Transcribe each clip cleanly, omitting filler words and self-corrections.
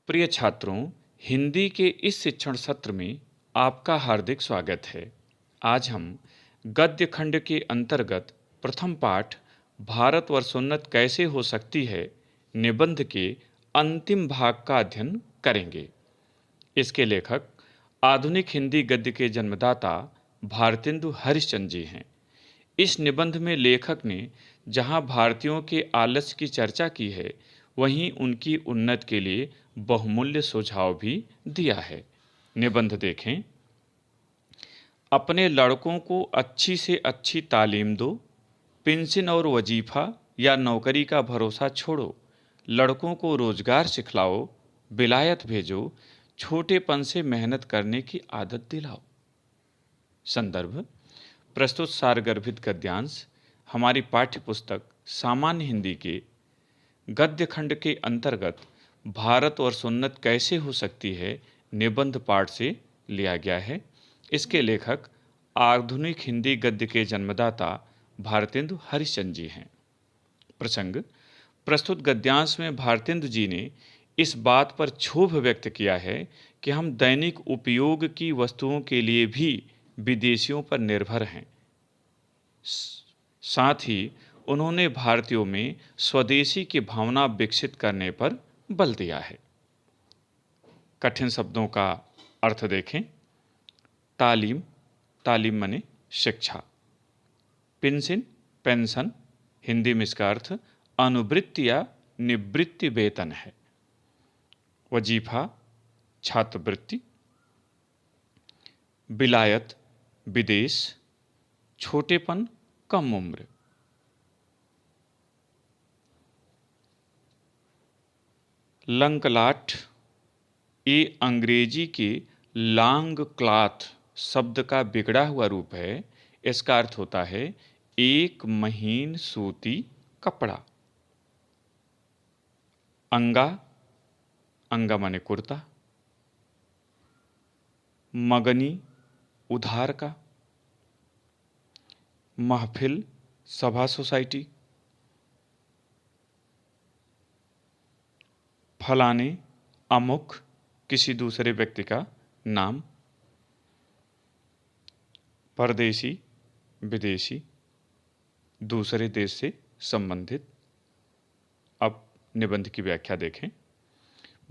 प्रिय छात्रों, हिंदी के इस शिक्षण सत्र में आपका हार्दिक स्वागत है। आज हम गद्य खंड के अंतर्गत प्रथम पाठ भारतवर्षोन्नत कैसे हो सकती है निबंध के अंतिम भाग का अध्ययन करेंगे। इसके लेखक आधुनिक हिंदी गद्य के जन्मदाता भारतेंदु हरिश्चंद्र जी हैं। इस निबंध में लेखक ने जहां भारतीयों के आलस्य की चर्चा की है, वहीं उनकी उन्नति के लिए बहुमूल्य सुझाव भी दिया है। निबंध देखें। अपने लड़कों को अच्छी से अच्छी तालीम दो, पेंशन और वजीफा या नौकरी का भरोसा छोड़ो, लड़कों को रोजगार सिखलाओ, विलायत भेजो, छोटेपन से मेहनत करने की आदत दिलाओ। संदर्भ: प्रस्तुत सारगर्भित गद्यांश हमारी पाठ्य पुस्तक सामान्य हिंदी के गद्य खंड के अंतर्गत भारतवर्षोन्नत कैसे हो सकती है निबंध पाठ से लिया गया है। इसके लेखक आधुनिक हिंदी गद्य के जन्मदाता भारतेंदु हरिश्चंद्र जी हैं। प्रसंग: प्रस्तुत गद्यांश में भारतेंदु जी ने इस बात पर क्षोभ व्यक्त किया है कि हम दैनिक उपयोग की वस्तुओं के लिए भी विदेशियों पर निर्भर हैं। साथ ही उन्होंने भारतीयों में स्वदेशी की भावना विकसित करने पर बल दिया है। कठिन शब्दों का अर्थ देखें। तालीम, तालीम माने शिक्षा। पेंशन, पेंशन, हिंदी में इसका अर्थ अनुवृत्ति या निवृत्ति वेतन है। वजीफा, छात्रवृत्ति। विलायत, विदेश। छोटेपन, कम उम्र। लंकलाट ये अंग्रेजी के लॉन्ग क्लॉथ शब्द का बिगड़ा हुआ रूप है। इसका अर्थ होता है एक महीन सूती कपड़ा। अंगा, अंगा माने कुर्ता। मगनी, उधार का। महफिल, सभा सोसाइटी। फलाने, अमुक, किसी दूसरे व्यक्ति का नाम। परदेशी, विदेशी, दूसरे देश से संबंधित। अब निबंध की व्याख्या देखें।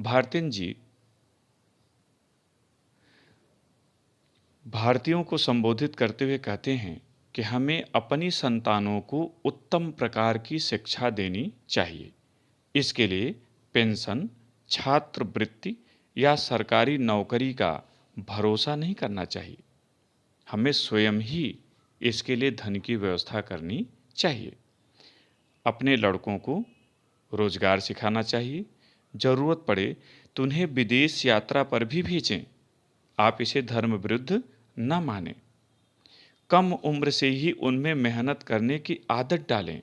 भारतेंदु जी भारतीयों को संबोधित करते हुए कहते हैं कि हमें अपनी संतानों को उत्तम प्रकार की शिक्षा देनी चाहिए। इसके लिए पेंशन, छात्रवृत्ति या सरकारी नौकरी का भरोसा नहीं करना चाहिए। हमें स्वयं ही इसके लिए धन की व्यवस्था करनी चाहिए। अपने लड़कों को रोजगार सिखाना चाहिए। जरूरत पड़े तो उन्हें विदेश यात्रा पर भी भेजें। आप इसे धर्म विरुद्ध न मानें। कम उम्र से ही उनमें मेहनत करने की आदत डालें।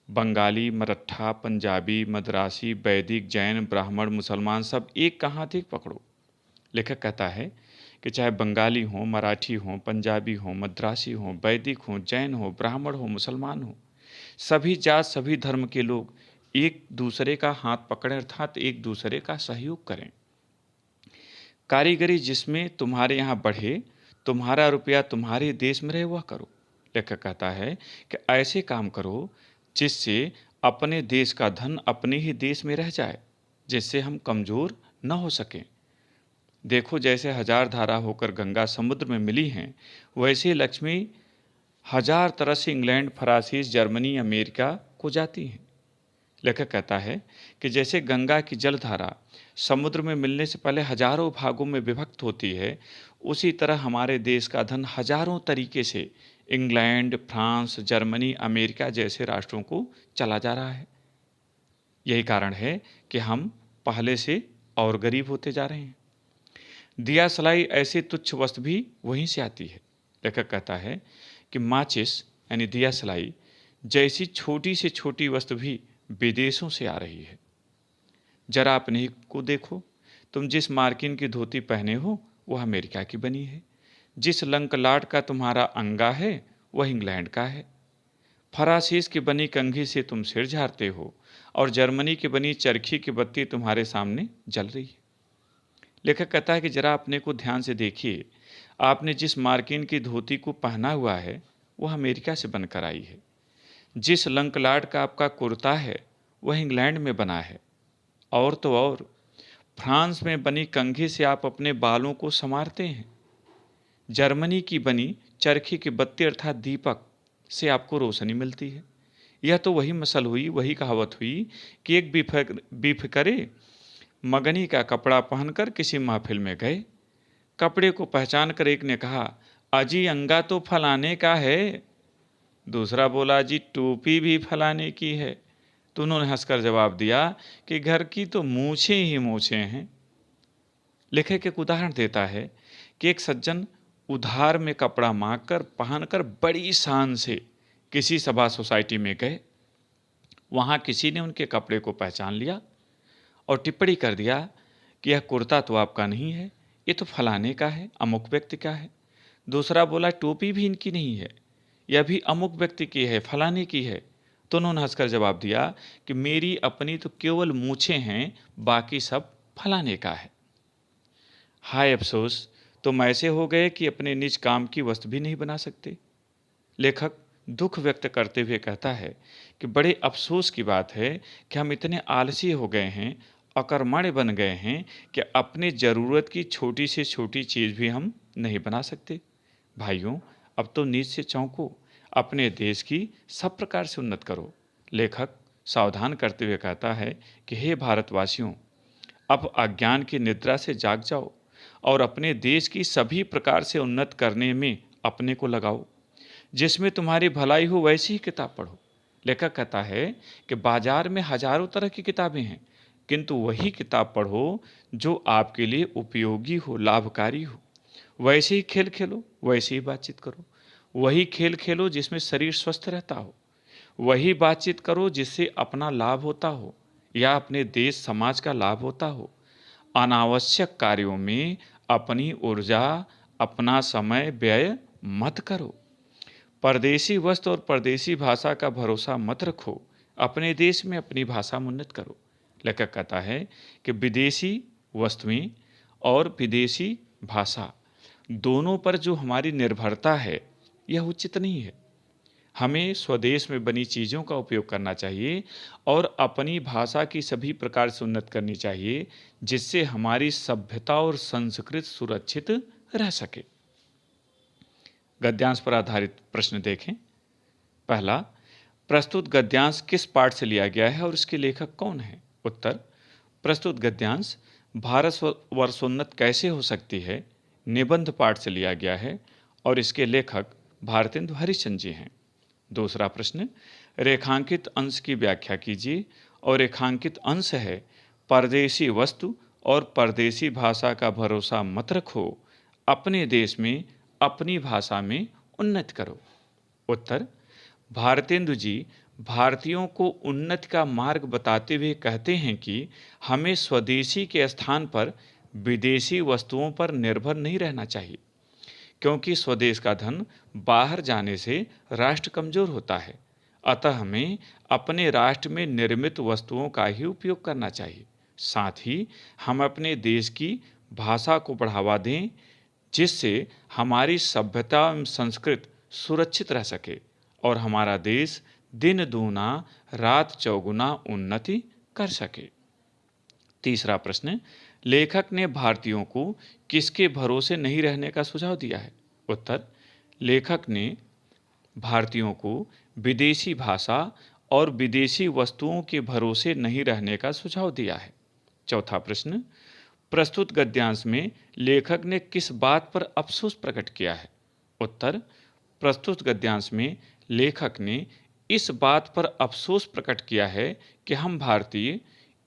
बंगाली, मराठा, पंजाबी, मद्रासी, वैदिक, जैन, ब्राह्मण, मुसलमान सब एक का हाथ एक पकड़ो। लेखक कहता है कि चाहे बंगाली हो, मराठी हो, पंजाबी हो, मद्रासी हो, वैदिक हो, जैन हो, ब्राह्मण हो, मुसलमान हो, सभी जात सभी धर्म के लोग एक दूसरे का हाथ पकड़े अर्थात एक दूसरे का सहयोग करें। कारीगरी जिसमें तुम्हारे यहाँ बढ़े, तुम्हारा रुपया तुम्हारे देश में रहे, वह करो। लेखक कहता है कि ऐसे काम करो जिससे अपने देश का धन अपने ही देश में रह जाए, जिससे हम कमजोर न हो सकें। देखो, जैसे हजार धारा होकर गंगा समुद्र में मिली हैं, वैसे लक्ष्मी हजार तरह से इंग्लैंड, फ्रांस, जर्मनी, अमेरिका को जाती हैं। लेखक कहता है कि जैसे गंगा की जलधारा समुद्र में मिलने से पहले हजारों भागों में विभक्त होती है, उसी तरह हमारे देश का धन हजारों तरीके से इंग्लैंड, फ्रांस, जर्मनी, अमेरिका जैसे राष्ट्रों को चला जा रहा है। यही कारण है कि हम पहले से और गरीब होते जा रहे हैं। दिया सलाई ऐसी तुच्छ वस्तु भी वहीं से आती है। लेखक कहता है कि माचिस यानी दिया सलाई जैसी छोटी से छोटी वस्तु भी विदेशों से आ रही है। जरा अपने को देखो, तुम जिस मार्किन की धोती पहने हो वह अमेरिका की बनी है। जिस लंकलाट का तुम्हारा अंगा है वह इंग्लैंड का है। फरासीस की बनी कंघी से तुम सिर झाड़ते हो और जर्मनी की बनी चरखी की बत्ती तुम्हारे सामने जल रही है। लेखक कहता है कि जरा अपने को ध्यान से देखिए, आपने जिस मार्किन की धोती को पहना हुआ है वह अमेरिका से बनकर आई है। जिस लंकलाड का आपका कुर्ता है वह इंग्लैंड में बना है। और तो और फ्रांस में बनी कंघी से आप अपने बालों को संवारते हैं। जर्मनी की बनी चरखी की बत्ती अर्थात दीपक से आपको रोशनी मिलती है। यह तो वही मसल हुई, वही कहावत हुई कि एक बेफिक्रे मगनी का कपड़ा पहनकर किसी महफिल में गए। कपड़े को पहचान कर एक ने कहा, अजी अंगा तो फलाने का है। दूसरा बोला, जी टोपी भी फलाने की है। तो उन्होंने हंसकर जवाब दिया कि घर की तो मूछें ही मूछें हैं। लेखक एक उदाहरण देता है कि एक सज्जन उधार में कपड़ा मांगकर पहनकर बड़ी शान से किसी सभा सोसाइटी में गए। वहां किसी ने उनके कपड़े को पहचान लिया और टिप्पणी कर दिया कि यह कुर्ता तो आपका नहीं है, ये तो फलाने का है, अमुक व्यक्ति का है। दूसरा बोला, टोपी भी इनकी नहीं है, यह भी अमुक व्यक्ति की है, फलाने की है। तो उन्होंने हंसकर जवाब दिया कि मेरी अपनी तो केवल मूछें हैं, बाकी सब फलाने का है। हाय अफसोस, तुम ऐसे हो गए कि अपने निज काम की वस्तु भी नहीं बना सकते। लेखक दुख व्यक्त करते हुए कहता है कि बड़े अफसोस की बात है कि हम इतने आलसी हो गए हैं, अकर्मण्य बन गए हैं कि अपनी ज़रूरत की छोटी से छोटी चीज़ भी हम नहीं बना सकते। भाइयों, अब तो नीच से चौंको, अपने देश की सब प्रकार से उन्नत करो। लेखक सावधान करते हुए कहता है कि हे भारतवासियों, अब अज्ञान की निद्रा से जाग जाओ और अपने देश की सभी प्रकार से उन्नत करने में अपने को लगाओ। जिसमें तुम्हारी भलाई हो वैसी ही किताब पढ़ो। लेखक कहता है कि बाजार में हजारों तरह की किताबें हैं, किंतु वही किताब पढ़ो जो आपके लिए उपयोगी हो, लाभकारी हो। वैसे ही खेल खेलो, वैसे ही बातचीत करो। वही खेल खेलो जिसमें शरीर स्वस्थ रहता हो। वही बातचीत करो जिससे अपना लाभ होता हो या अपने देश समाज का लाभ होता हो। अनावश्यक कार्यों में अपनी ऊर्जा, अपना समय व्यय मत करो। परदेशी वस्त्र और परदेशी भाषा का भरोसा मत रखो, अपने देश में अपनी भाषा में उन्नत करो। लेखक कहता है कि विदेशी वस्तुएं और विदेशी भाषा दोनों पर जो हमारी निर्भरता है यह उचित नहीं है। हमें स्वदेश में बनी चीज़ों का उपयोग करना चाहिए और अपनी भाषा की सभी प्रकार से उन्नत करनी चाहिए, जिससे हमारी सभ्यता और संस्कृति सुरक्षित रह सके। गद्यांश पर आधारित प्रश्न देखें। पहला, प्रस्तुत गद्यांश किस पाठ से लिया गया है और इसके लेखक कौन है? उत्तर, प्रस्तुत गद्यांश भारत वर्षोन्नत कैसे हो सकती है निबंध पाठ से लिया गया है और इसके लेखक भारतेंदु हरिश्चंद्र जी हैं। दूसरा प्रश्न, रेखांकित अंश की व्याख्या कीजिए और रेखांकित अंश है, परदेशी वस्तु और परदेशी भाषा का भरोसा मत रखो, अपने देश में अपनी भाषा में उन्नति करो। उत्तर, भारतेंदु जी भारतीयों को उन्नति का मार्ग बताते हुए कहते हैं कि हमें स्वदेशी के स्थान पर विदेशी वस्तुओं पर निर्भर नहीं रहना चाहिए, क्योंकि स्वदेश का धन बाहर जाने से राष्ट्र कमजोर होता है। अतः हमें अपने राष्ट्र में निर्मित वस्तुओं का ही उपयोग करना चाहिए। साथ ही हम अपने देश की भाषा को बढ़ावा दें, जिससे हमारी सभ्यता एवं संस्कृति सुरक्षित रह सके और हमारा देश दिन दूना रात चौगुना उन्नति कर सके। तीसरा प्रश्न, लेखक ने भारतीयों को किसके भरोसे नहीं रहने का सुझाव दिया है? उत्तर, लेखक ने भारतीयों को विदेशी भाषा और विदेशी वस्तुओं के भरोसे नहीं रहने का सुझाव दिया है। चौथा प्रश्न, प्रस्तुत गद्यांश में लेखक ने किस बात पर अफसोस प्रकट किया है? उत्तर, प्रस्तुत गद्यांश में लेखक ने इस बात पर अफसोस प्रकट किया है कि हम भारतीय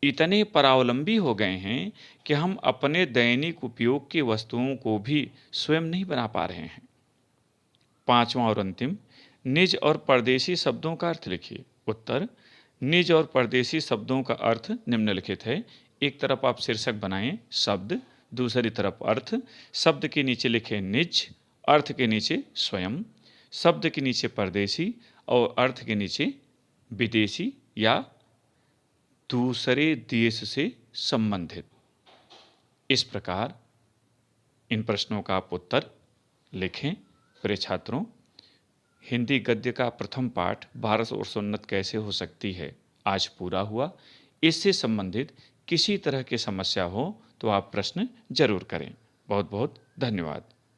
इतने परावलंबी हो गए हैं कि हम अपने दैनिक उपयोग की वस्तुओं को भी स्वयं नहीं बना पा रहे हैं। पांचवा और अंतिम, निज और परदेशी शब्दों का अर्थ लिखिए। उत्तर, निज और परदेशी शब्दों का अर्थ निम्नलिखित है। एक तरफ आप शीर्षक बनाएं शब्द, दूसरी तरफ अर्थ। शब्द के नीचे लिखें निज, अर्थ के नीचे स्वयं, शब्द के नीचे परदेशी और अर्थ के नीचे विदेशी या दूसरे देश से संबंधित। इस प्रकार इन प्रश्नों का आप उत्तर लिखें। प्रिय छात्रों, हिंदी गद्य का प्रथम पाठ भारतवर्षोन्नत कैसे हो सकती है आज पूरा हुआ। इससे संबंधित किसी तरह की समस्या हो तो आप प्रश्न जरूर करें। बहुत बहुत धन्यवाद।